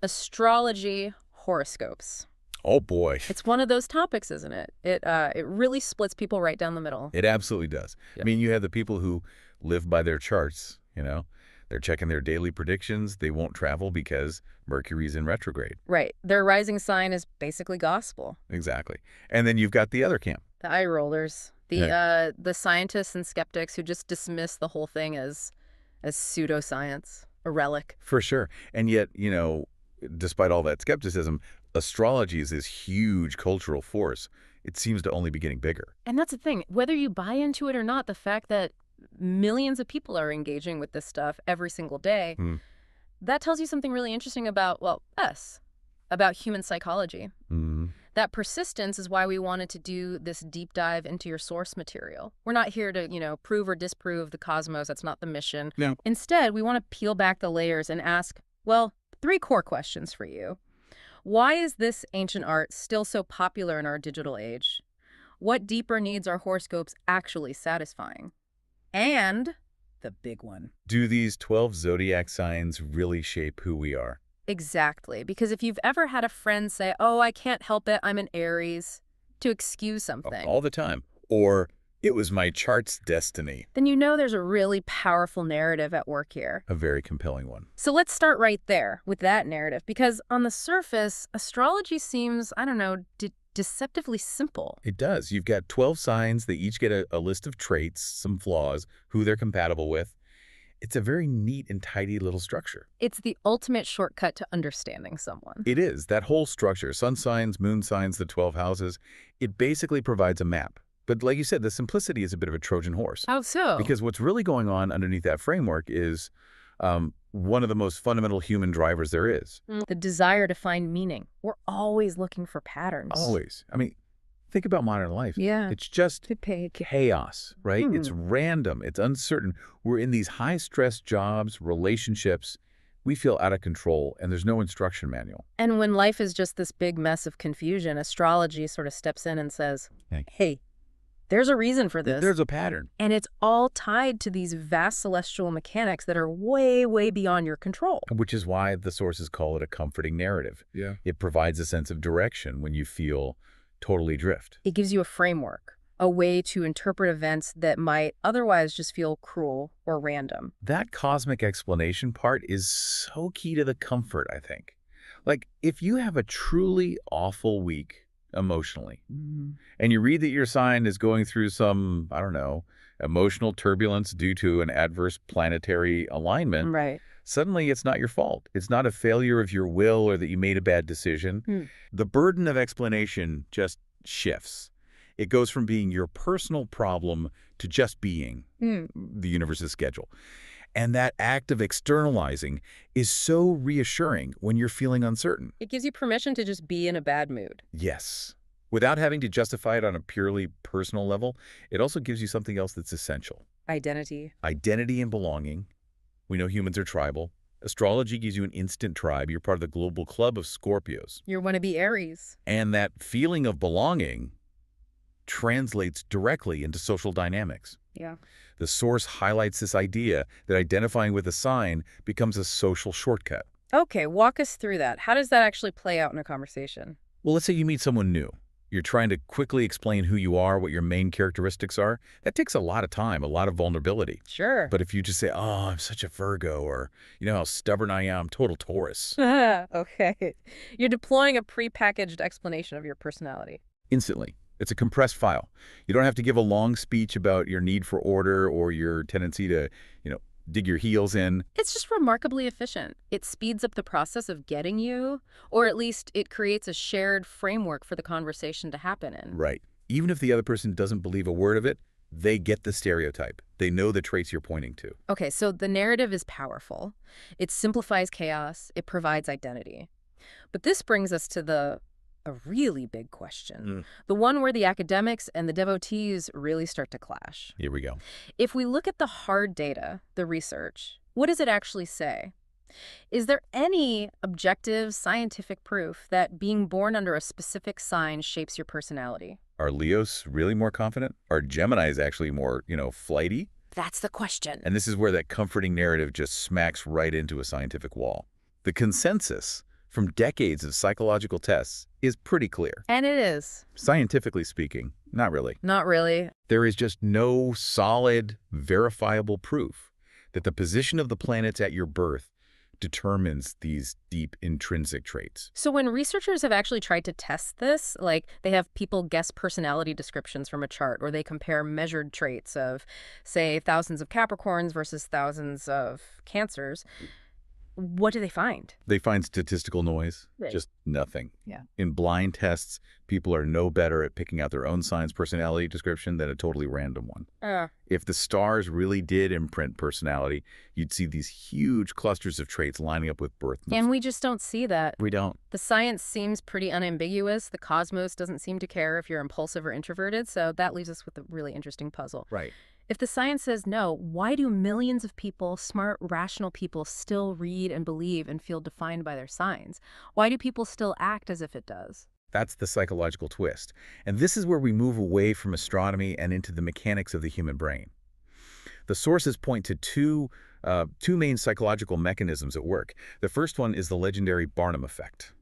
Astrology, horoscopes. Oh, boy. It's one of those topics, isn't it? It really splits people right down the middle. It absolutely does. Yeah. I mean, you have the people who live by their charts, you know? They're checking their daily predictions. They won't travel because Mercury's in retrograde. Right. Their rising sign is basically gospel. Exactly. And then you've got the other camp. The eye rollers, the scientists and skeptics who just dismiss the whole thing as pseudoscience, a relic. For sure. And yet, despite all that skepticism, astrology is this huge cultural force. It seems to only be getting bigger. And that's the thing. Whether you buy into it or not, the fact that millions of people are engaging with this stuff every single day, that tells you something really interesting about, well, us, about human psychology. That persistence is why we wanted to do this deep dive into your source material. We're not here to, prove or disprove the cosmos. That's not the mission. No. Instead, we want to peel back the layers and ask, well, 3 core questions for you. Why is this ancient art still so popular in our digital age? What deeper needs are horoscopes actually satisfying? And the big one. Do these 12 zodiac signs really shape who we are? Exactly. Because if you've ever had a friend say, oh, I can't help it, I'm an Aries, to excuse something. All the time. Or, it was my chart's destiny. Then you know there's a really powerful narrative at work here. A very compelling one. So let's start right there with that narrative. Because on the surface, astrology seems, deceptively simple. It does. You've got 12 signs. They each get a list of traits, some flaws, who they're compatible with. It's a very neat and tidy little structure. It's the ultimate shortcut to understanding someone. It is. That whole structure, sun signs, moon signs, the 12 houses, it basically provides a map. But like you said, the simplicity is a bit of a Trojan horse. How so? Because what's really going on underneath that framework is one of the most fundamental human drivers there is. The desire to find meaning. We're always looking for patterns. Always. I mean, think about modern life. Yeah. It's just chaos, right? It's random. It's uncertain. We're in these high-stress jobs, relationships. We feel out of control, and there's no instruction manual. And when life is just this big mess of confusion, astrology sort of steps in and says, hey, there's a reason for this. There's a pattern. And it's all tied to these vast celestial mechanics that are way, way beyond your control. Which is why the sources call it a comforting narrative. Yeah. It provides a sense of direction when you feel totally drift. It gives you a framework, a way to interpret events that might otherwise just feel cruel or random. That cosmic explanation part is so key to the comfort, I think. Like, if you have a truly awful week emotionally, and you read that your sign is going through some, emotional turbulence due to an adverse planetary alignment, right? Suddenly it's not your fault. It's not a failure of your will or that you made a bad decision. The burden of explanation just shifts. It goes from being your personal problem to just being the universe's schedule. And that act of externalizing is so reassuring when you're feeling uncertain. It gives you permission to just be in a bad mood. Yes. Without having to justify it on a purely personal level, it also gives you something else that's essential. Identity. Identity and belonging. We know humans are tribal. Astrology gives you an instant tribe. You're part of the global club of Scorpios. You want to be Aries. And that feeling of belonging translates directly into social dynamics. Yeah. The source highlights this idea that identifying with a sign becomes a social shortcut. Okay, walk us through that. How does that actually play out in a conversation? Well, let's say you meet someone new. You're trying to quickly explain who you are, what your main characteristics are. That takes a lot of time, a lot of vulnerability. Sure. But if you just say, oh, I'm such a Virgo, or you know how stubborn I am, I'm total Taurus. Okay. You're deploying a prepackaged explanation of your personality. Instantly. It's a compressed file. You don't have to give a long speech about your need for order or your tendency to, dig your heels in. It's just remarkably efficient. It speeds up the process of getting you, or at least it creates a shared framework for the conversation to happen in. Right. Even if the other person doesn't believe a word of it, they get the stereotype. They know the traits you're pointing to. Okay, so the narrative is powerful. It simplifies chaos. It provides identity. But this brings us to a really big question. The one where the academics and the devotees really start to clash. Here we go. If we look at the hard data, the research, what does it actually say? Is there any objective scientific proof that being born under a specific sign shapes your personality? Are Leos really more confident? Are Geminis actually more, flighty? That's the question. And this is where that comforting narrative just smacks right into a scientific wall. The consensus, from decades of psychological tests is pretty clear. And it is. Scientifically speaking, not really. Not really. There is just no solid, verifiable proof that the position of the planets at your birth determines these deep intrinsic traits. So when researchers have actually tried to test this, like they have people guess personality descriptions from a chart, or they compare measured traits of, say, thousands of Capricorns versus thousands of Cancers, what do they find? They find statistical noise, Right. just nothing. Yeah. In blind tests, people are no better at picking out their own sign's personality description than a totally random one. If the stars really did imprint personality, you'd see these huge clusters of traits lining up with birth months. And we just don't see that. We don't. The science seems pretty unambiguous. The cosmos doesn't seem to care if you're impulsive or introverted, so that leaves us with a really interesting puzzle. Right. If the science says no, why do millions of people, smart, rational people, still read and believe and feel defined by their signs? Why do people still act as if it does? That's the psychological twist. And this is where we move away from astronomy and into the mechanics of the human brain. The sources point to two main psychological mechanisms at work. The first one is the legendary Barnum effect.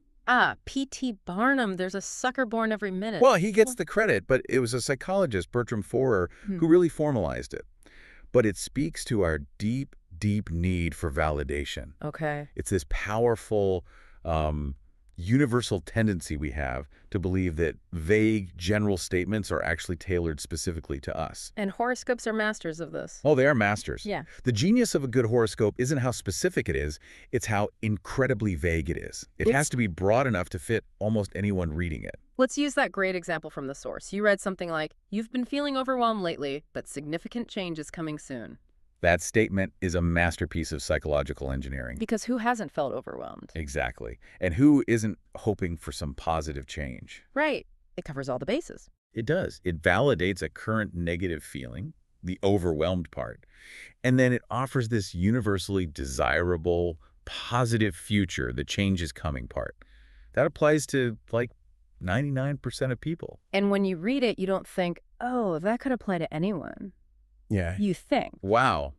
P.T. Barnum, there's a sucker born every minute. Well, he gets the credit, but it was a psychologist, Bertram Forer, who really formalized it. But it speaks to our deep, deep need for validation. Okay. It's this powerful, universal tendency we have to believe that vague, general statements are actually tailored specifically to us. And horoscopes are masters of this. Oh, they are masters. Yeah. The genius of a good horoscope isn't how specific it is, it's how incredibly vague it is. It has to be broad enough to fit almost anyone reading it. Let's use that great example from the source. You read something like, "You've been feeling overwhelmed lately, but significant change is coming soon." That statement is a masterpiece of psychological engineering. Because who hasn't felt overwhelmed? Exactly. And who isn't hoping for some positive change? Right. It covers all the bases. It does. It validates a current negative feeling, the overwhelmed part. And then it offers this universally desirable, positive future, the change is coming part. That applies to, like, 99% of people. And when you read it, you don't think, oh, that could apply to anyone. Yeah. You think. Wow,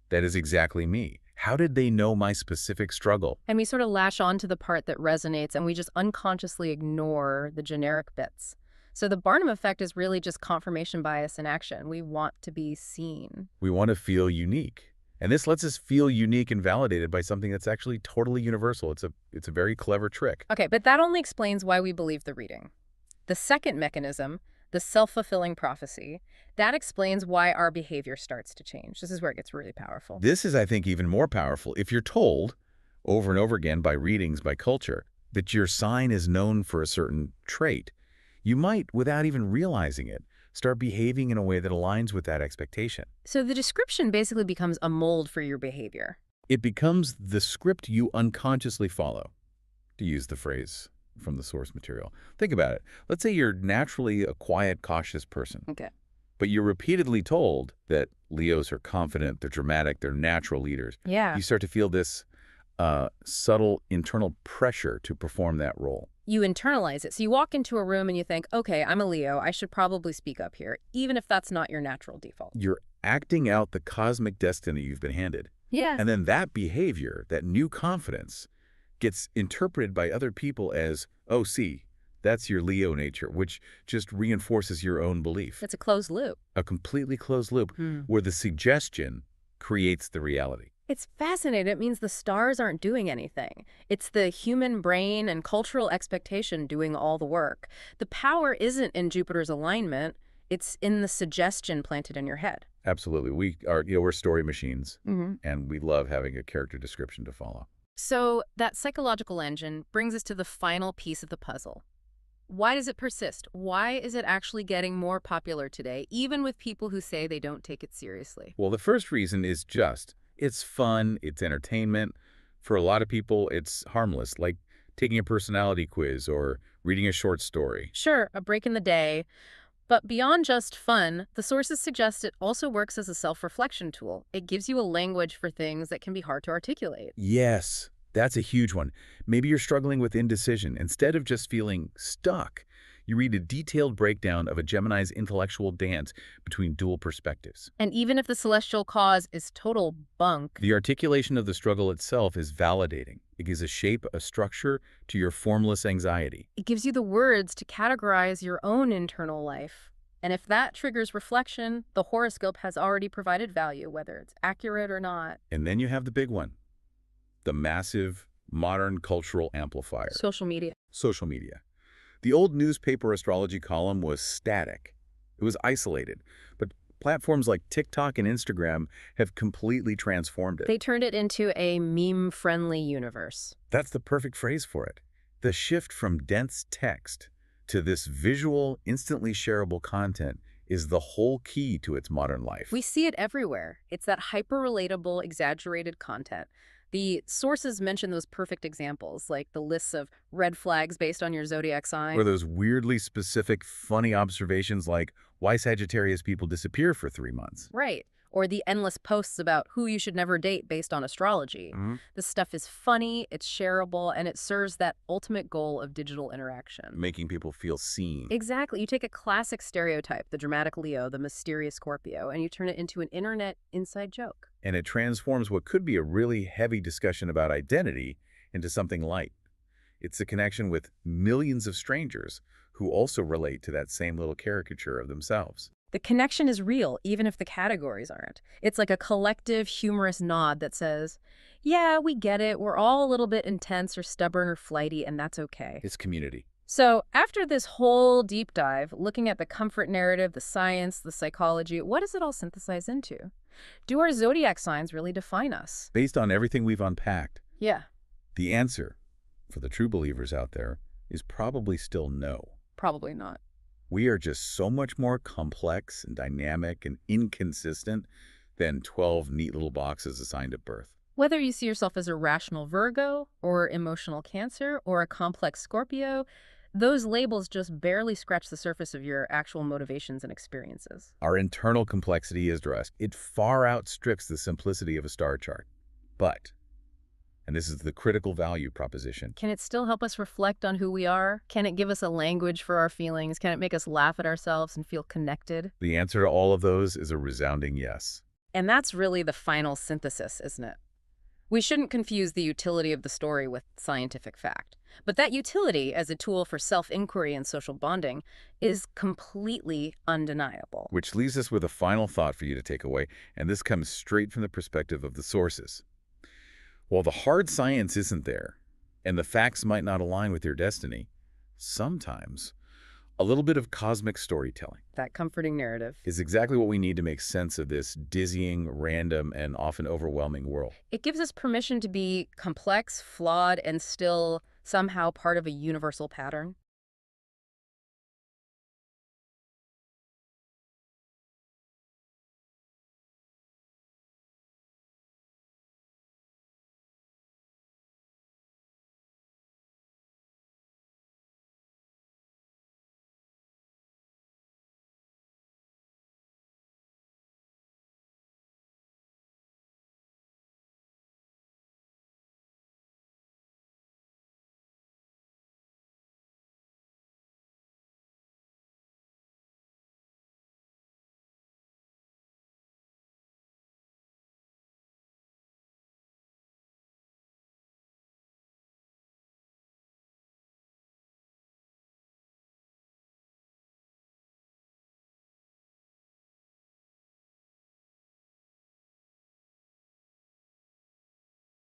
that is exactly me. How did they know my specific struggle? And we sort of lash on to the part that resonates, and we just unconsciously ignore the generic bits. So the Barnum effect is really just confirmation bias in action. We want to be seen. We want to feel unique. And this lets us feel unique and validated by something that's actually totally universal. It's a very clever trick. Okay, but that only explains why we believe the reading. The second mechanism, the self-fulfilling prophecy, that explains why our behavior starts to change. This is where it gets really powerful. This is, I think, even more powerful. If you're told over and over again by readings, by culture, that your sign is known for a certain trait, you might, without even realizing it, start behaving in a way that aligns with that expectation. So the description basically becomes a mold for your behavior. It becomes the script you unconsciously follow, to use the phrase from the source material. Think about it. Let's say you're naturally a quiet, cautious person. Okay. But you're repeatedly told that Leos are confident, they're dramatic, they're natural leaders. Yeah. You start to feel this subtle internal pressure to perform that role. You internalize it. So you walk into a room and you think, okay, I'm a Leo. I should probably speak up here, even if that's not your natural default. You're acting out the cosmic destiny you've been handed. Yeah. And then that behavior, that new confidence, gets interpreted by other people as, oh, see, that's your Leo nature, which just reinforces your own belief. It's a closed loop. A completely closed loop where the suggestion creates the reality. It's fascinating. It means the stars aren't doing anything. It's the human brain and cultural expectation doing all the work. The power isn't in Jupiter's alignment. It's in the suggestion planted in your head. Absolutely. We're story machines, and we love having a character description to follow. So that psychological engine brings us to the final piece of the puzzle. Why does it persist? Why is it actually getting more popular today, even with people who say they don't take it seriously? Well, the first reason is just, it's fun, it's entertainment. For a lot of people, it's harmless, like taking a personality quiz or reading a short story. Sure, a break in the day. But beyond just fun, the sources suggest it also works as a self-reflection tool. It gives you a language for things that can be hard to articulate. Yes, that's a huge one. Maybe you're struggling with indecision. Instead of just feeling stuck, You read a detailed breakdown of a Gemini's intellectual dance between dual perspectives. And even if the celestial cause is total bunk, The articulation of the struggle itself is validating. It gives a shape, a structure to your formless anxiety. it gives you the words to categorize your own internal life. And if that triggers reflection, the horoscope has already provided value, whether it's accurate or not. And then you have the big one, the massive modern cultural amplifier, Social media. social media. The old newspaper astrology column was static. It was isolated. But platforms like TikTok and Instagram have completely transformed it. They turned it into a meme-friendly universe. That's the perfect phrase for it. The shift from dense text to this visual, instantly shareable content is the whole key to its modern life. We see it everywhere. It's that hyper-relatable, exaggerated content. The sources mention those perfect examples, like the lists of red flags based on your zodiac sign. Or those weirdly specific, funny observations like why Sagittarius people disappear for 3 months. Right. Or the endless posts about who you should never date based on astrology. This stuff is funny, it's shareable, and it serves that ultimate goal of digital interaction. Making people feel seen. Exactly. You take a classic stereotype, the dramatic Leo, the mysterious Scorpio, and you turn it into an internet inside joke. And it transforms what could be a really heavy discussion about identity into something light. It's a connection with millions of strangers who also relate to that same little caricature of themselves. The connection is real, even if the categories aren't. It's like a collective, humorous nod that says, yeah, we get it. We're all a little bit intense or stubborn or flighty, and that's okay. It's community. So after this whole deep dive, looking at the comfort narrative, the science, the psychology, what does it all synthesize into? Do our zodiac signs really define us? Based on everything we've unpacked, Yeah, the answer, for the true believers out there, is probably still no. probably not. We are just so much more complex and dynamic and inconsistent than 12 neat little boxes assigned at birth. Whether you see yourself as a rational Virgo or emotional Cancer or a complex Scorpio, those labels just barely scratch the surface of your actual motivations and experiences. Our internal complexity is dressed. It far outstrips the simplicity of a star chart. But, and this is the critical value proposition, Can it still help us reflect on who we are? Can it give us a language for our feelings? Can it make us laugh at ourselves and feel connected? the answer to all of those is a resounding yes. And that's really the final synthesis, isn't it? We shouldn't confuse the utility of the story with scientific fact. But that utility as a tool for self-inquiry and social bonding is completely undeniable. Which leaves us with a final thought for you to take away, and this comes straight from the perspective of the sources. While the hard science isn't there, and the facts might not align with your destiny, sometimes a little bit of cosmic storytelling That comforting narrative. is exactly what we need to make sense of this dizzying, random, and often overwhelming world. It gives us permission to be complex, flawed, and still somehow part of a universal pattern.